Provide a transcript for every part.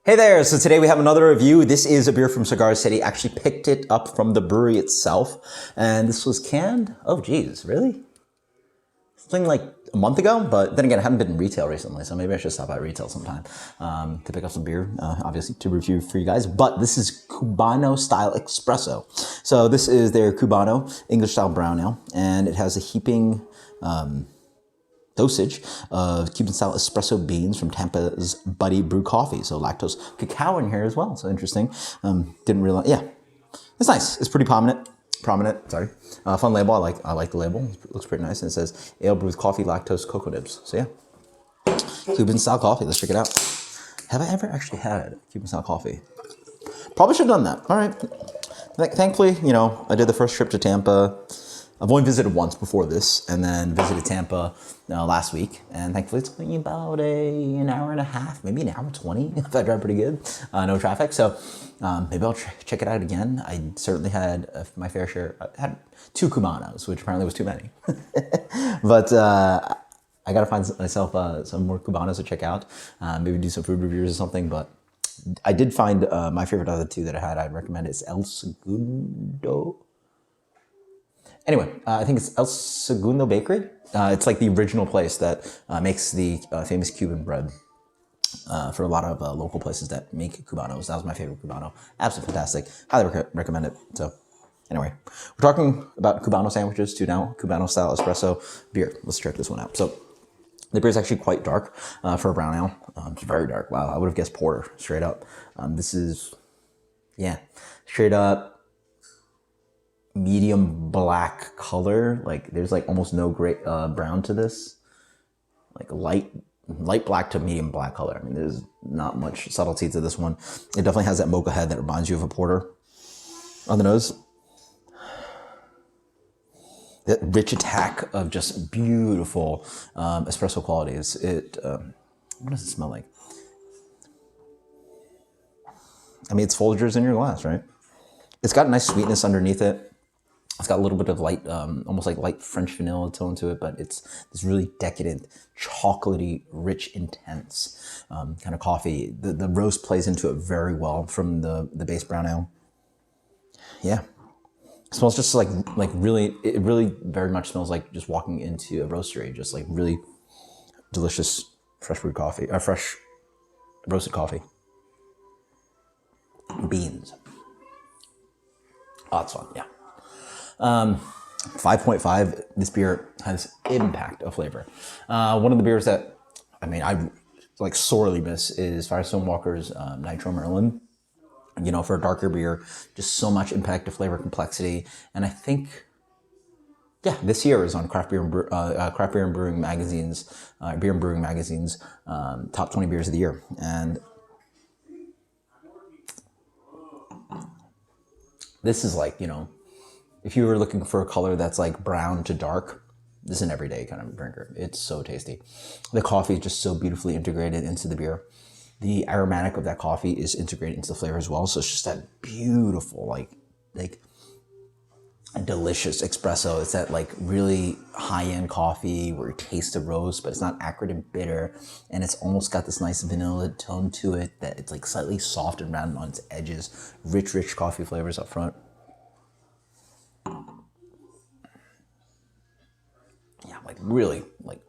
Hey there, so today we have another review. This is a beer from Cigar City. Actually picked it up from the brewery itself. And this was canned, oh geez, really? Something like a month ago, but then again, I haven't been in retail recently, so maybe I should stop by retail sometime to pick up some beer, obviously to review for you guys. But this is Cubano-style Espresso. So this is their Cubano English-style brown ale, and it has a heaping dosage of Cuban-style espresso beans from Tampa's Buddy Brew Coffee. So lactose cacao in here as well. So interesting. Didn't realize. Yeah, it's nice. It's pretty prominent. Sorry. Fun label. I like the label. It looks pretty nice. And it says ale brewed with coffee, lactose, cocoa nibs. So yeah, Cuban-style coffee. Let's check it out. Have I ever actually had Cuban-style coffee? Probably should have done that. All right. Thankfully, you know, I did the first trip to Tampa. I've only visited once before this, and then visited Tampa last week, and thankfully it's only about an hour and a half, maybe an hour 20 if I drive pretty good, no traffic. So maybe I'll check it out again. I certainly had my fair share. I had 2 Cubanos, which apparently was too many, but I gotta find myself some more Cubanos to check out. Maybe do some food reviews or something. But I did find my favorite of the 2 that I had. I'd recommend it's El Segundo. Anyway, I think it's El Segundo Bakery. It's like the original place that makes the famous Cuban bread for a lot of local places that make Cubanos. That was my favorite Cubano. Absolutely fantastic. Highly recommend it. So anyway, we're talking about Cubano sandwiches to now Cubano-style espresso beer. Let's check this one out. So the beer is actually quite dark for a brown ale. It's very dark. Wow, I would have guessed porter straight up. This is, yeah, straight up medium black color. Like there's like almost no gray brown to this, like light black to medium black color. I mean, there's not much subtlety to this one. It definitely has that mocha head that reminds you of a porter on the nose. That rich attack of just beautiful espresso qualities. What does it smell like? I mean, it's Folgers in your glass, right? It's got a nice sweetness underneath it. It's got a little bit of light, almost like light French vanilla tone to it, but it's this really decadent, chocolatey, rich, intense kind of coffee. The roast plays into it very well from the base brown ale. Yeah, it smells just like really, it really very much smells like just walking into a roastery, just like really delicious fresh brewed coffee, fresh roasted coffee. Beans. Oh, it's fun, yeah. 5.5, this beer has impact of flavor. One of the beers that, I mean, I like sorely miss is Firestone Walker's Nitro Merlin. You know, for a darker beer, just so much impact of flavor complexity. And I think, yeah, this year is on Craft Beer and Brewing Magazine's, Beer and Brewing Magazine's top 20 beers of the year. And this is like, you know, if you were looking for a color that's like brown to dark, this is an everyday kind of drinker. It's so tasty. The coffee is just so beautifully integrated into the beer. The aromatic of that coffee is integrated into the flavor as well. So it's just that beautiful, like a delicious espresso. It's that like really high-end coffee where you taste the roast, but it's not acrid and bitter. And it's almost got this nice vanilla tone to it that it's like slightly soft and rounded on its edges. Rich coffee flavors up front. Yeah, like really, like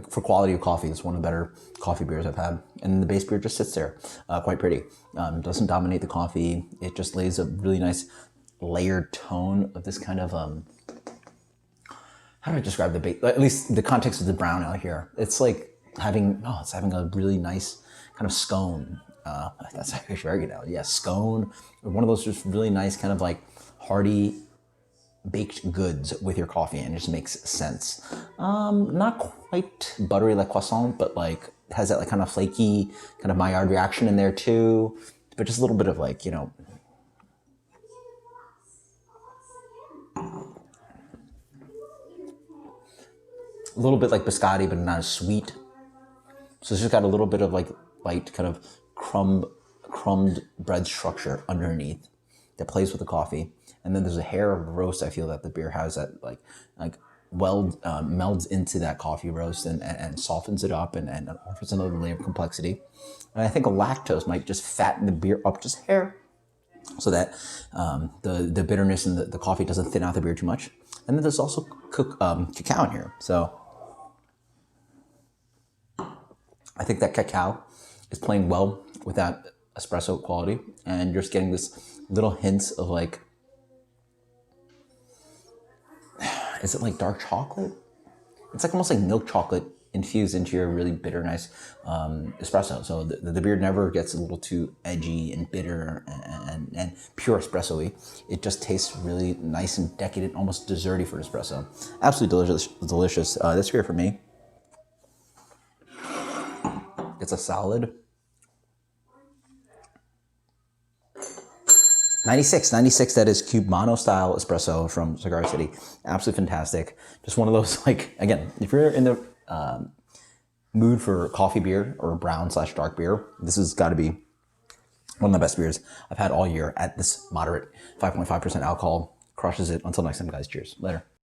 for quality of coffee, it's one of the better coffee beers I've had. And the base beer just sits there, quite pretty. Doesn't dominate the coffee. It just lays a really nice layered tone of this kind of, how do I describe the base? At least the context of the brown ale here. It's like having, it's having a really nice kind of scone. That's actually very good now. Yeah, scone. One of those just really nice kind of like hearty, baked goods with your coffee, and it just makes sense. Not quite buttery like croissant, but like has that like kind of flaky kind of Maillard reaction in there too, but just a little bit of like, you know, a little bit like biscotti, but not as sweet. So it's just got a little bit of like light kind of crumbed bread structure underneath that plays with the coffee. And then there's a hair of roast I feel that the beer has that like melds into that coffee roast and softens it up and offers another layer of complexity. And I think a lactose might just fatten the beer up just a hair, so that the bitterness in the coffee doesn't thin out the beer too much. And then there's also cacao in here. So I think that cacao is playing well with that espresso quality, and you're just getting this little hints of like, is it like dark chocolate? It's like almost like milk chocolate infused into your really bitter, nice espresso. So the beer never gets a little too edgy and bitter and pure espresso-y. It just tastes really nice and decadent, almost desserty for espresso. Absolutely delicious. This beer for me, it's a solid 96. That is Cubano-style Espresso from Cigar City. Absolutely fantastic. Just one of those, like, again, if you're in the mood for coffee beer or brown/dark beer, this has got to be one of the best beers I've had all year at this moderate 5.5% alcohol. Crushes it. Until next time, guys. Cheers. Later.